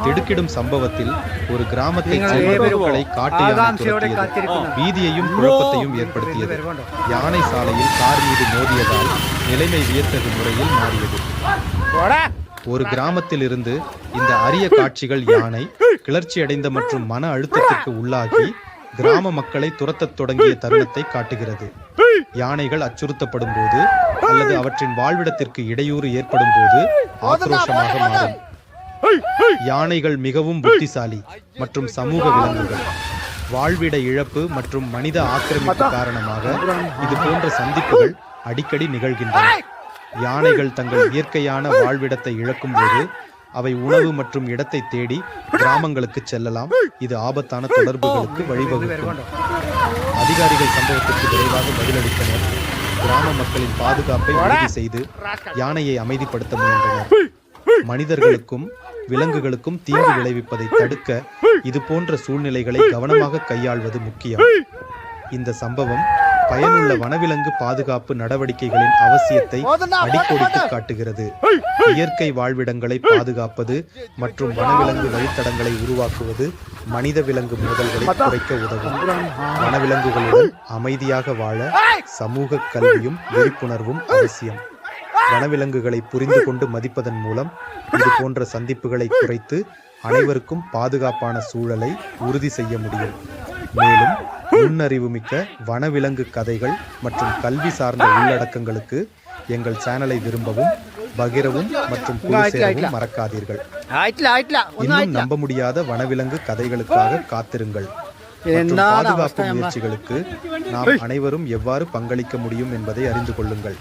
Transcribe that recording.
திடுக்கிடும் சம்பவத்தில் ஒரு கிராமத்தைச் சேர்ந்த மக்களை காட்டு யானை துரத்தியது. பீதியையும் குழப்பத்தையும் ஏற்படுத்தியது. யானை சாலையில் கார் மீது மோதியதால் நிலைமை வியத்தகு முறையில் மாறியது. ஒரு கிராமத்தில் இருந்து இந்த அரிய காட்சிகள் யானை கிளர்ச்சியடைந்த மற்றும் மன அழுத்தத்திற்கு உள்ளாகி கிராம மக்களை துரத்தத் தொடங்கிய தருணத்தை காட்டுகிறது. யானைகள் அச்சுறுத்தப்படும் போது அல்லது அவற்றின் வாழ்விடத்திற்கு இடையூறு ஏற்படும் போது ஆக்ரோஷமாக மாறும். யானைகள் மிகவும் புத்திசாலி மற்றும் சமூக விலங்குகள். வாழ்விட இழப்பு மற்றும் மனித ஆக்கிரமிப்பு காரணமாக இது போன்ற சந்திப்புகள் அடிக்கடி நிகழ்கின்றன. யானைகள் தங்கள் இயற்கையான வாழ்விடத்தை இழக்கும் போது அவை உணவு மற்றும் இடத்தை தேடி கிராமங்களுக்கு செல்லலாம். இது ஆபத்தான தொடர்புகளுக்கு வழிவகுக்கும். அதிகாரிகள் சம்பவத்திற்கு விரைவாக பதிலளித்தனர். கிராம மக்களின் பாதுகாப்பை உறுதி செய்து யானையை அமைதிப்படுத்த முயன்றனர். மனிதர்களுக்கும் விலங்குகளுக்கும் தீங்கு விளைவிப்பதை தடுக்க இது போன்ற சூழ்நிலைகளை கவனமாக கையாள்வது முக்கியம். இந்த சம்பவம் பயனுள்ள வனவிலங்கு பாதுகாப்பு நடவடிக்கைகளின் அவசியத்தை அடிக்கோடிட்டு காட்டுகிறது. இயற்கை வாழ்விடங்களை பாதுகாப்பது மற்றும் வனவிலங்கு வழித்தடங்களை உருவாக்குவது மனித விலங்கு மோதல்களை குறைக்க உதவும். வனவிலங்குகளுடன் அமைதியாக வாழ சமூக கல்வியும் விழிப்புணர்வும் அவசியம். வனவிலங்குகளை புரிந்து கொண்டு மதிப்பதன் மூலம் இது போன்ற சந்திப்புகளை குறைத்து அனைவருக்கும் பாதுகாப்பான சூழலை உறுதி செய்ய முடியும். மேலும் நுண்ணறிவுமிக்க வனவிலங்கு கதைகள் மற்றும் கல்வி சார்ந்த உள்ளடக்கங்களுக்கு எங்கள் சேனலை விரும்பவும், பகிரவும் மற்றும் சேரவும் மறக்காதீர்கள். இன்னும் நம்ப முடியாத வனவிலங்கு கதைகளுக்காக காத்திருங்கள். மற்றும் பாதுகாப்பு முயற்சிகளுக்கு நாம் அனைவரும் எவ்வாறு பங்களிக்க முடியும் என்பதை அறிந்து கொள்ளுங்கள்.